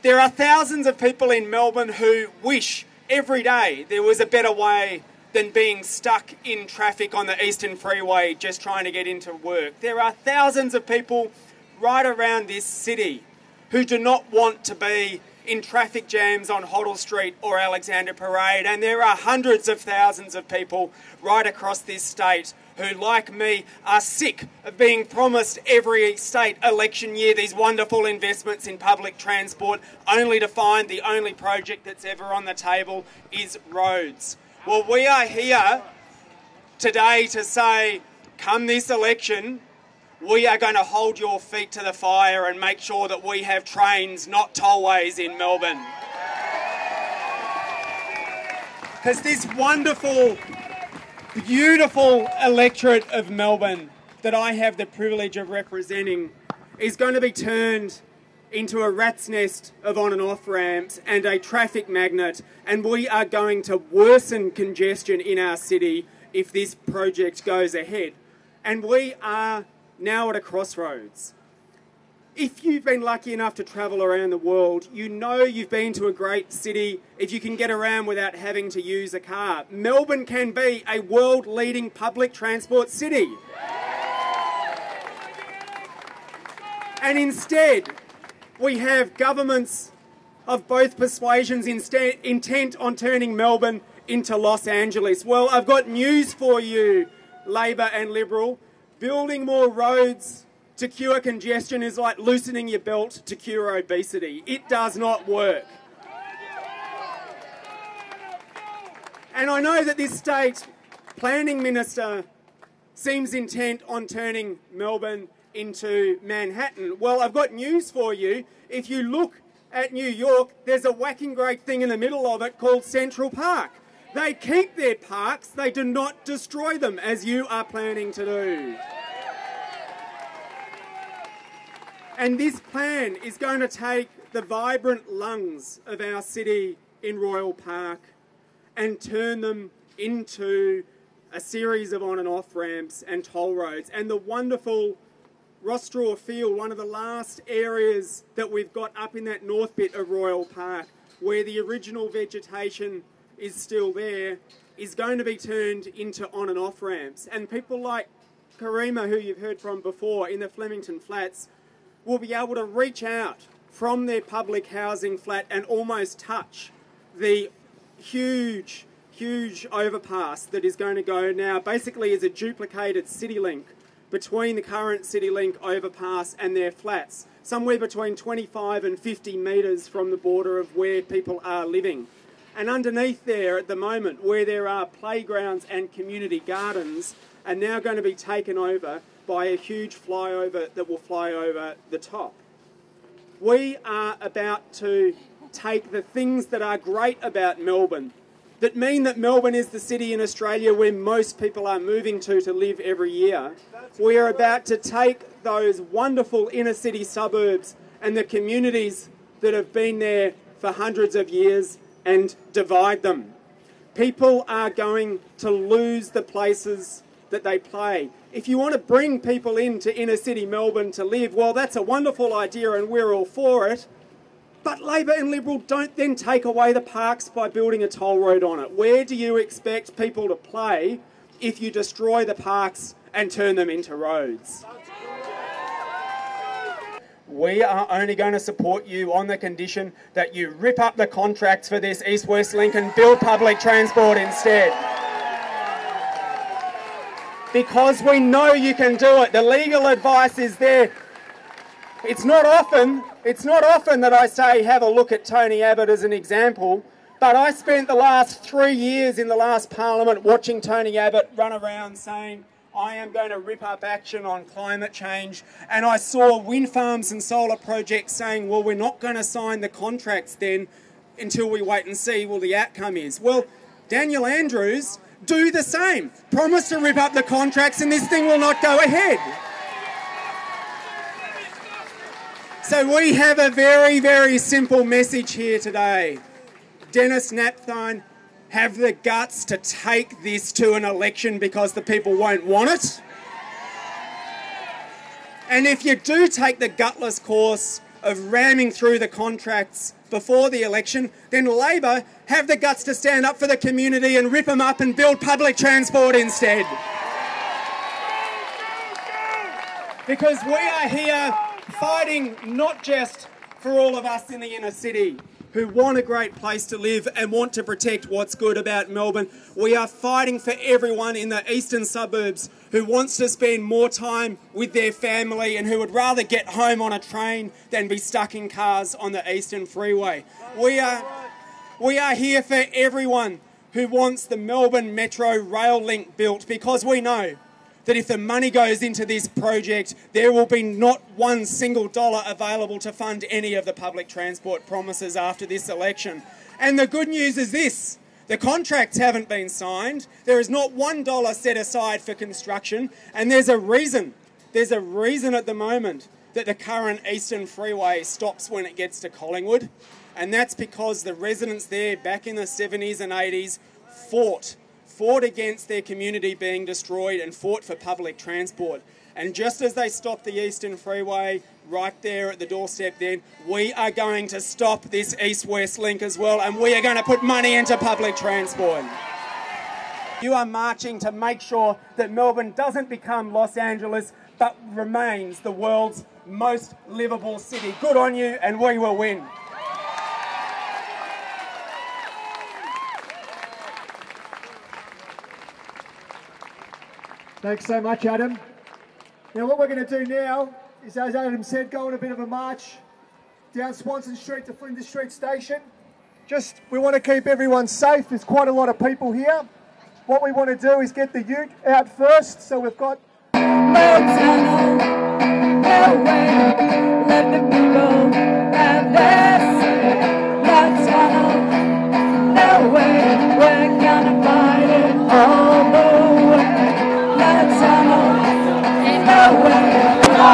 There are thousands of people in Melbourne who wish every day there was a better way than being stuck in traffic on the Eastern Freeway just trying to get into work. There are thousands of people right around this city who do not want to be in traffic jams on Hoddle Street or Alexandra Parade, and there are hundreds of thousands of people right across this state who, like me, are sick of being promised every state election year these wonderful investments in public transport, only to find the only project that's ever on the table is roads. Well, we are here today to say, come this election, we are going to hold your feet to the fire and make sure that we have trains, not tollways, in Melbourne. Because this wonderful, beautiful electorate of Melbourne that I have the privilege of representing is going to be turned into a rat's nest of on and off ramps and a traffic magnet, and we are going to worsen congestion in our city if this project goes ahead. And we are now at a crossroads. If you've been lucky enough to travel around the world, you know you've been to a great city if you can get around without having to use a car. Melbourne can be a world-leading public transport city. And instead, we have governments of both persuasions intent on turning Melbourne into Los Angeles. Well, I've got news for you, Labor and Liberal. Building more roads to cure congestion is like loosening your belt to cure obesity. It does not work. And I know that this state planning minister seems intent on turning Melbourne into Manhattan. Well, I've got news for you. If you look at New York, there's a whacking great thing in the middle of it called Central Park. They keep their parks, they do not destroy them, as you are planning to do. And this plan is going to take the vibrant lungs of our city in Royal Park and turn them into a series of on and off ramps and toll roads. And the wonderful Rostraw Field, one of the last areas that we've got up in that north bit of Royal Park, where the original vegetation is still there, is going to be turned into on and off ramps. And people like Karima, who you've heard from before, in the Flemington Flats, will be able to reach out from their public housing flat and almost touch the huge, huge overpass that is going to go now basically as a duplicated CityLink between the current CityLink overpass and their flats, somewhere between 25 and 50 metres from the border of where people are living. And underneath there at the moment, where there are playgrounds and community gardens, are now going to be taken over by a huge flyover that will fly over the top. We are about to take the things that are great about Melbourne, that mean that Melbourne is the city in Australia where most people are moving to live every year. We are about to take those wonderful inner city suburbs and the communities that have been there for hundreds of years and divide them. People are going to lose the places that they play. If you want to bring people into inner city Melbourne to live, well, that's a wonderful idea and we're all for it. But Labor and Liberal don't then take away the parks by building a toll road on it. Where do you expect people to play if you destroy the parks and turn them into roads? We are only going to support you on the condition that you rip up the contracts for this East-West link and build public transport instead. Because we know you can do it. The legal advice is there. It's not often that I say have a look at Tony Abbott as an example, but I spent the last 3 years in the last Parliament watching Tony Abbott run around saying, I am going to rip up action on climate change. And I saw wind farms and solar projects saying, well, we're not going to sign the contracts then until we wait and see what the outcome is. Well, Daniel Andrews, do the same. Promise to rip up the contracts and this thing will not go ahead. So we have a very, very simple message here today. Dennis Napthine, have the guts to take this to an election because the people won't want it. And if you do take the gutless course of ramming through the contracts before the election, then Labor have the guts to stand up for the community and rip them up and build public transport instead. Because we are here fighting not just for all of us in the inner city who want a great place to live and want to protect what's good about Melbourne. We are fighting for everyone in the eastern suburbs who wants to spend more time with their family and who would rather get home on a train than be stuck in cars on the Eastern Freeway. We are here for everyone who wants the Melbourne Metro rail link built, because we know that if the money goes into this project, there will be not one single dollar available to fund any of the public transport promises after this election. And the good news is this: the contracts haven't been signed, there is not $1 set aside for construction, and there's a reason at the moment that the current Eastern Freeway stops when it gets to Collingwood, and that's because the residents there back in the 70s and 80s fought against their community being destroyed and fought for public transport. And just as they stopped the Eastern Freeway right there at the doorstep then, we are going to stop this east-west link as well, and we are going to put money into public transport. You are marching to make sure that Melbourne doesn't become Los Angeles, but remains the world's most livable city. Good on you, and we will win. Thanks so much, Adam. Now what we're going to do now is, as Adam said, go on a bit of a march down Swanston Street to Flinders Street Station. We want to keep everyone safe. There's quite a lot of people here. What we want to do is get the ute out first. So we've got... No tunnel, no way, let the people have their say. No tunnel, no way, we're gonna fight it all the way. No tunnel, no way, no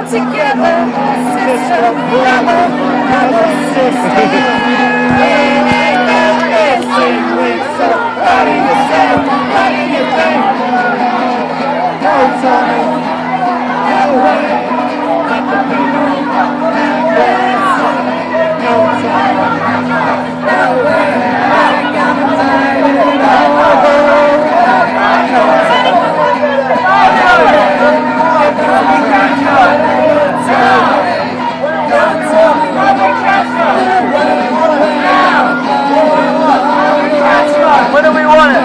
together, sister, brother, sister. It ain't no missing with somebody yourself, somebody you think. No time, no way, let the people have their say. No time, no way, we're gonna fight it all the way. When do we want it?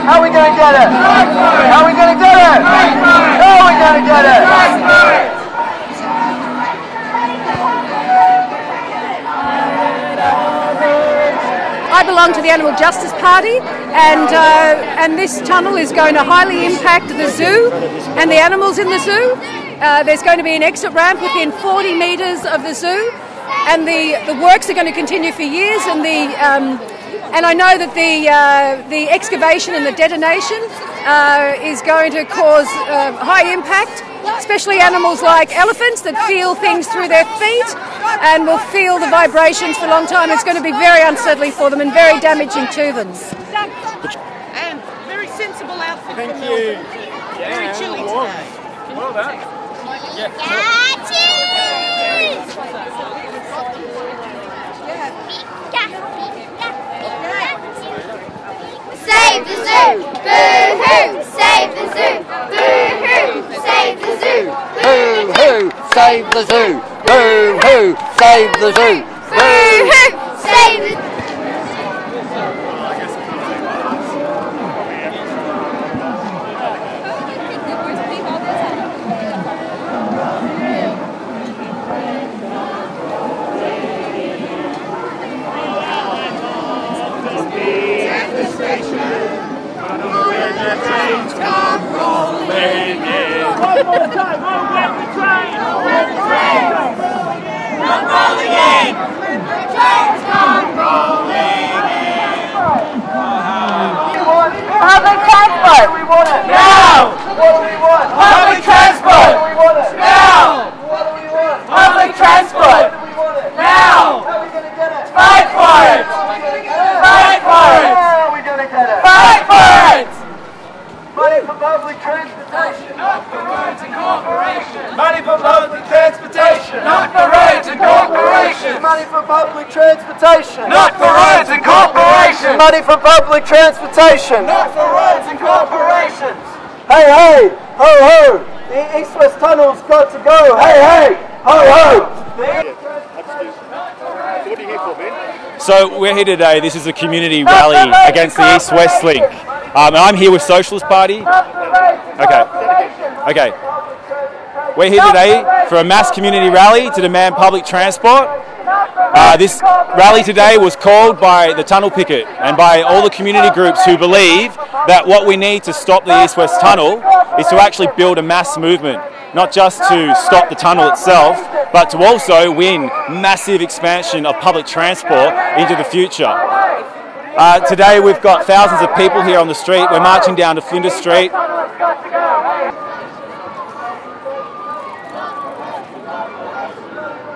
How are we going to get it? How are we going to get it? How are we going to get it? I belong to the Animal Justice Party, and this tunnel is going to highly impact the zoo and the animals in the zoo. There's going to be an exit ramp within 40 metres of the zoo, and the works are going to continue for years. And I know that the excavation and the detonation is going to cause high impact, especially animals like elephants that feel things through their feet and will feel the vibrations for a long time. It's going to be very unsettling for them and very damaging to them. And very sensible outfit. Thank you. Very chilly today. Well done. Save the zoo! Boo-hoo! Save the zoo! Boo-hoo! Save the zoo! Boo-hoo! Save the zoo! Boo-hoo! Save the zoo! Boo-hoo! Save the One more time, oh, where the train! Where the train! Not rolling in! The train's gone wrong! What do we want it? Now! What do we want? Public transport! What do we want it? Now! What do we want? Public transport! What do we want it? Now! How are we going to get it? Fight for it! How are we going to get it? Fight for it! How are we going to get it? Fight for it! Money for public transportation, not for roads and corporations. Money for public transportation, not for roads and corporations. Money for public transportation, not for roads and corporations. Money for public transportation, not for roads and corporations. Hey, hey, ho, ho. The East-West Tunnel's got to go. Hey, hey, ho, ho. What are you here for, Ben? So we're here today. This is a community rally against the East-West link. And I'm here with Socialist Party. Okay. We're here today for a mass community rally to demand public transport. This rally today was called by the Tunnel Picket and by all the community groups who believe that what we need to stop the East-West Tunnel is to actually build a mass movement, not just to stop the tunnel itself, but to also win massive expansion of public transport into the future. Today we've got thousands of people here on the street. We're marching down to Flinders Street.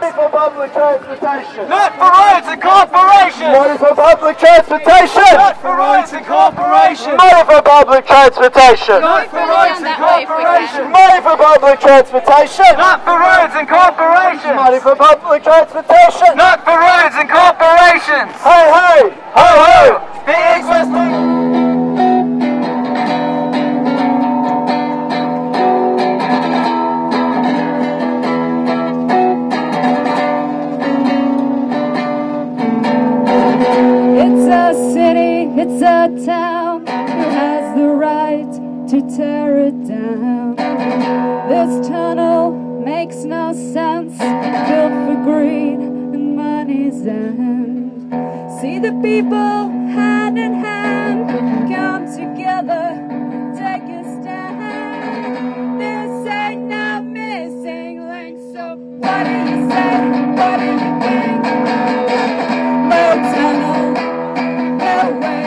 Money for public transportation, not for roads and corporations. Money for public transportation, not for roads and corporations. Money for public transportation, not for roads and corporations. Money for public transportation, not for roads and corporations. Money for public transportation, not for roads and corporations. Hey, hey, ho, ho. The East-West. It's a town who has the right to tear it down. This tunnel makes no sense, built for greed and money's end. See the people hand in hand come together, take a stand. This ain't no missing link, so what do you say? What do you think? No tunnel, no way.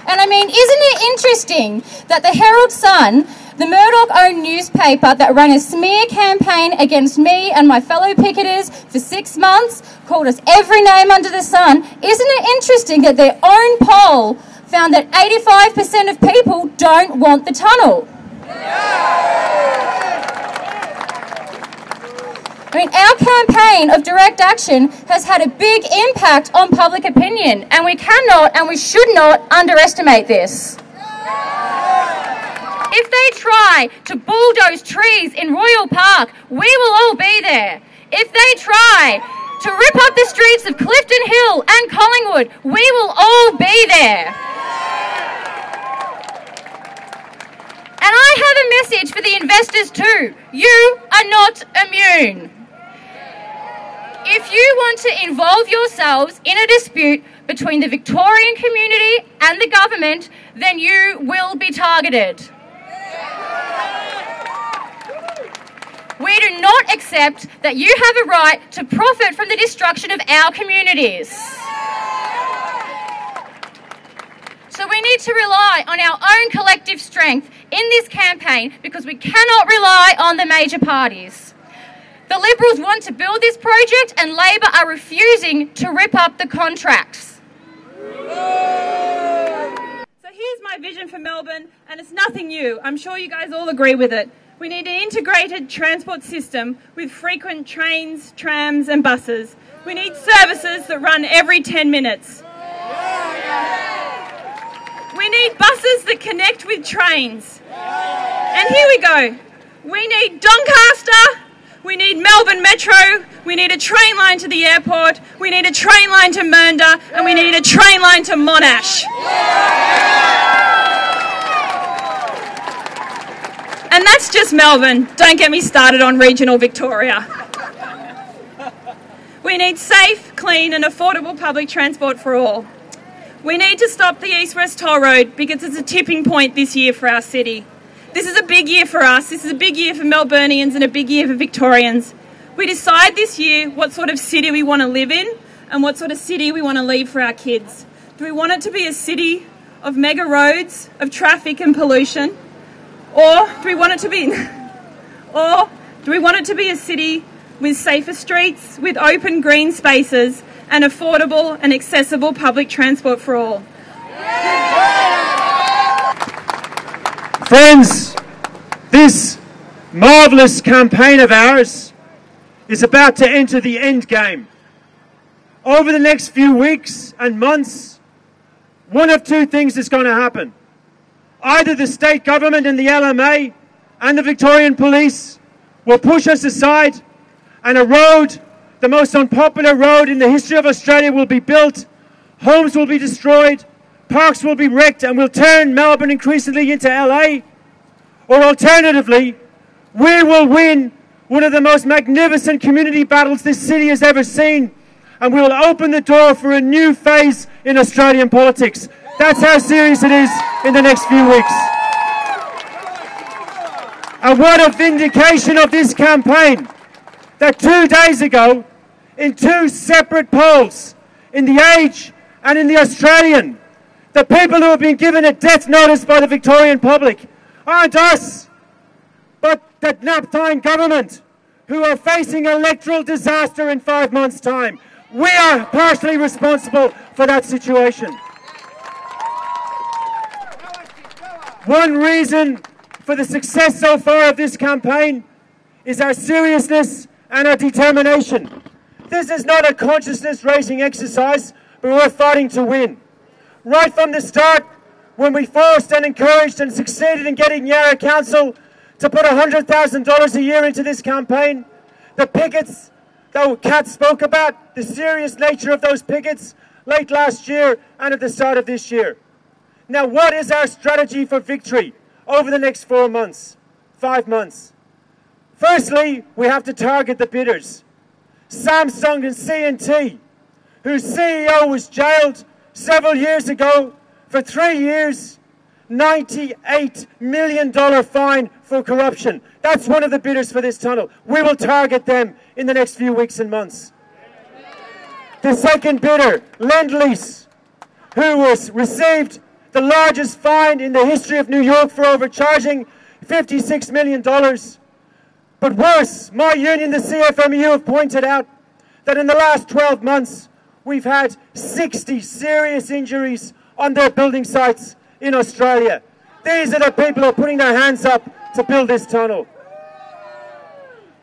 And I mean, isn't it interesting that the Herald Sun, the Murdoch-owned newspaper that ran a smear campaign against me and my fellow picketers for 6 months, called us every name under the sun, isn't it interesting that their own poll found that 85% of people don't want the tunnel? I mean, our campaign of direct action has had a big impact on public opinion, and we cannot and we should not underestimate this. If they try to bulldoze trees in Royal Park, we will all be there. If they try to rip up the streets of Clifton Hill and Collingwood, we will all be there. And I have a message for the investors too. You are not immune. If you want to involve yourselves in a dispute between the Victorian community and the government, then you will be targeted. We do not accept that you have a right to profit from the destruction of our communities. So we need to rely on our own collective strength in this campaign because we cannot rely on the major parties. The Liberals want to build this project and Labor are refusing to rip up the contracts. So here's my vision for Melbourne, and it's nothing new. I'm sure you guys all agree with it. We need an integrated transport system with frequent trains, trams and buses. We need services that run every 10 minutes. We need buses that connect with trains. And here we go. We need Doncaster. We need Melbourne Metro, we need a train line to the airport, we need a train line to Mernda, and we need a train line to Monash. And that's just Melbourne. Don't get me started on regional Victoria. We need safe, clean and affordable public transport for all. We need to stop the East-West Toll Road because it's a tipping point this year for our city. This is a big year for us, this is a big year for Melburnians and a big year for Victorians. We decide this year what sort of city we want to live in and what sort of city we want to leave for our kids. Do we want it to be a city of mega roads, of traffic and pollution? Or do we want it to be a city with safer streets, with open green spaces and affordable and accessible public transport for all? Friends, this marvellous campaign of ours is about to enter the end game. Over the next few weeks and months, one of two things is going to happen. Either the state government and the LMA and the Victorian Police will push us aside and a road, the most unpopular road in the history of Australia, will be built, homes will be destroyed, parks will be wrecked, and will turn Melbourne increasingly into LA. Or alternatively, we will win one of the most magnificent community battles this city has ever seen, and we will open the door for a new phase in Australian politics. That's how serious it is in the next few weeks. And what a vindication of this campaign, that 2 days ago, in two separate polls, in The Age and in The Australian, the people who have been given a death notice by the Victorian public aren't us, but the Napthine government, who are facing electoral disaster in 5 months' time. We are partially responsible for that situation. One reason for the success so far of this campaign is our seriousness and our determination. This is not a consciousness-raising exercise, but we're fighting to win. Right from the start, when we forced and encouraged and succeeded in getting Yarra Council to put $100,000 a year into this campaign, the pickets that Kat spoke about, the serious nature of those pickets late last year and at the start of this year. Now, what is our strategy for victory over the next 4 months, 5 months? Firstly, we have to target the bidders. Samsung and C&T, whose CEO was jailed several years ago for 3 years, $98 million fine for corruption. That's one of the bidders for this tunnel. We will target them in the next few weeks and months. The second bidder, Lend-Lease, who received the largest fine in the history of New York for overcharging, $56 million. But worse, my union, the CFMU, have pointed out that in the last 12 months, we've had 60 serious injuries on their building sites in Australia. These are the people who are putting their hands up to build this tunnel.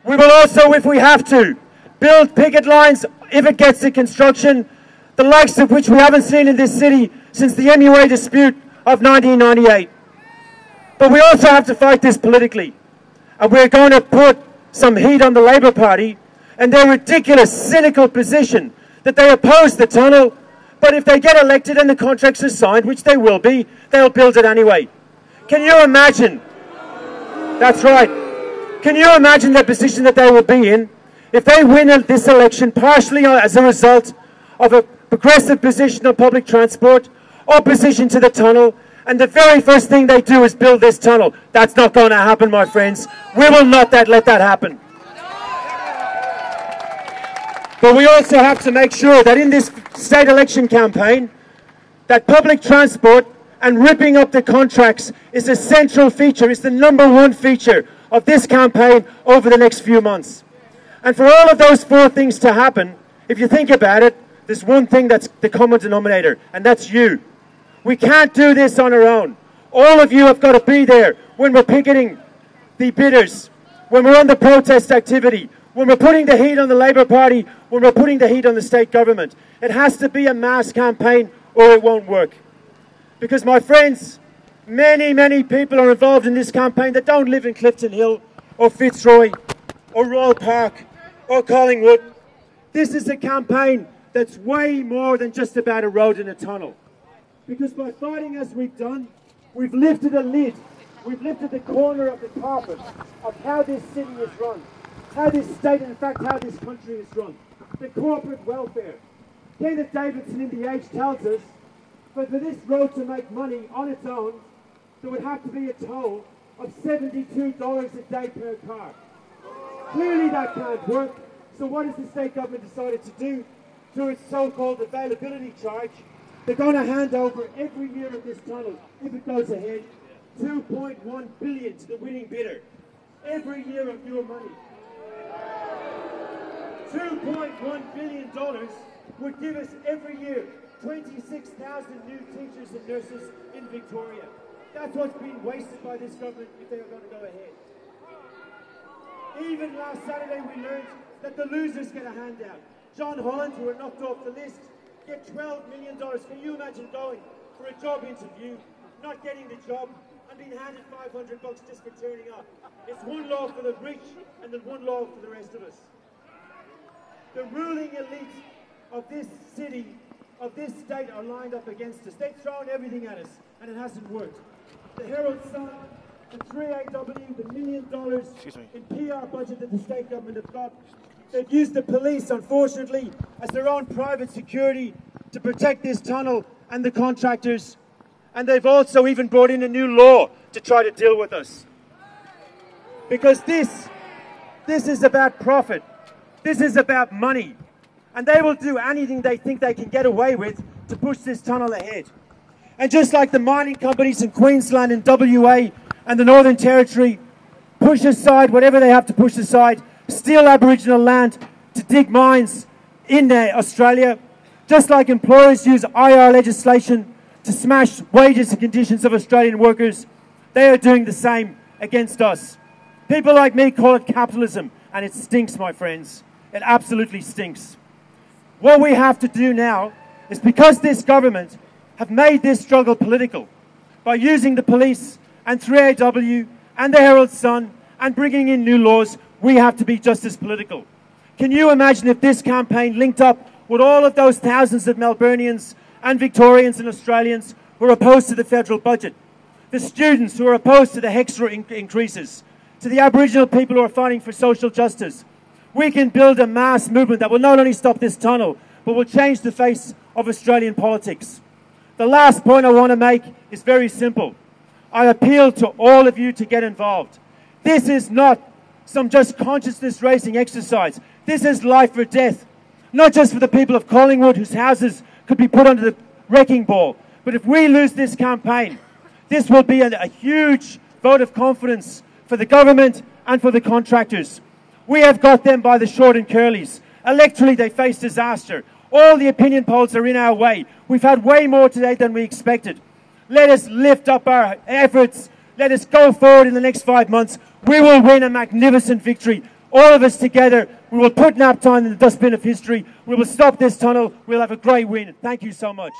We will also, if we have to, build picket lines if it gets to construction, the likes of which we haven't seen in this city since the MUA dispute of 1998. But we also have to fight this politically. And we're going to put some heat on the Labor Party and their ridiculous, cynical position that they oppose the tunnel, but if they get elected and the contracts are signed, which they will be, they'll build it anyway. Can you imagine? That's right. Can you imagine the position that they will be in if they win this election partially as a result of a progressive position on public transport, opposition to the tunnel, and the very first thing they do is build this tunnel? That's not going to happen, my friends. We will not let that happen. But we also have to make sure that in this state election campaign, that public transport and ripping up the contracts is a central feature, is the #1 feature of this campaign over the next few months. And for all of those 4 things to happen, if you think about it, there's one thing that's the common denominator, and that's you. We can't do this on our own. All of you have got to be there when we're picketing the bidders, when we're on the protest activity, when we're putting the heat on the Labor Party, when we're putting the heat on the state government. It has to be a mass campaign or it won't work. Because, my friends, many, many people are involved in this campaign that don't live in Clifton Hill or Fitzroy or Royal Park or Collingwood. This is a campaign that's way more than just about a road and a tunnel. Because by fighting as we've done, we've lifted a lid, we've lifted the corner of the carpet of how this city is run, how this state, and in fact how this country is run. The corporate welfare. Kenneth Davidson in The Age tells us that for this road to make money on its own, there would have to be a toll of $72 a day per car. Clearly that can't work, so what has the state government decided to do through its so-called availability charge? They're going to hand over every year of this tunnel, if it goes ahead, 2.1 billion to the winning bidder. Every year of your money. $2.1 billion would give us every year 26,000 new teachers and nurses in Victoria. That's what's been wasted by this government if they are going to go ahead. Even last Saturday we learned that the losers get a handout. John Holland, who were knocked off the list, get $12 million. Can you imagine going for a job interview, not getting the job, and being handed $500 just for turning up? It's one law for the rich and then one law for the rest of us. The ruling elite of this city, of this state, are lined up against us. They've thrown everything at us, and it hasn't worked. The Herald Sun, the 3AW, the $1 million in PR budget that the state government have got. They've used the police, unfortunately, as their own private security to protect this tunnel and the contractors. And they've also even brought in a new law to try to deal with us. Because this is about profit. This is about money. And they will do anything they think they can get away with to push this tunnel ahead. And just like the mining companies in Queensland and WA and the Northern Territory push aside whatever they have to push aside, steal Aboriginal land to dig mines in Australia, just like employers use IR legislation to smash wages and conditions of Australian workers, they are doing the same against us. People like me call it capitalism, and it stinks, my friends. It absolutely stinks. What we have to do now is, because this government have made this struggle political by using the police and 3AW and the Herald Sun and bringing in new laws, we have to be just as political. Can you imagine if this campaign linked up with all of those thousands of Melburnians and Victorians and Australians who are opposed to the federal budget, the students who are opposed to the HEXRA increases, to the Aboriginal people who are fighting for social justice? We can build a mass movement that will not only stop this tunnel, but will change the face of Australian politics. The last point I want to make is very simple. I appeal to all of you to get involved. This is not some just consciousness raising exercise. This is life or death. Not just for the people of Collingwood, whose houses could be put under the wrecking ball, but if we lose this campaign, this will be a huge vote of confidence for the government and for the contractors. We have got them by the short and curlies. Electorally, they face disaster. All the opinion polls are in our way. We've had way more today than we expected. Let us lift up our efforts. Let us go forward in the next 5 months. We will win a magnificent victory. All of us together, we will put nap time in the dustbin of history. We will stop this tunnel. We'll have a great win. Thank you so much.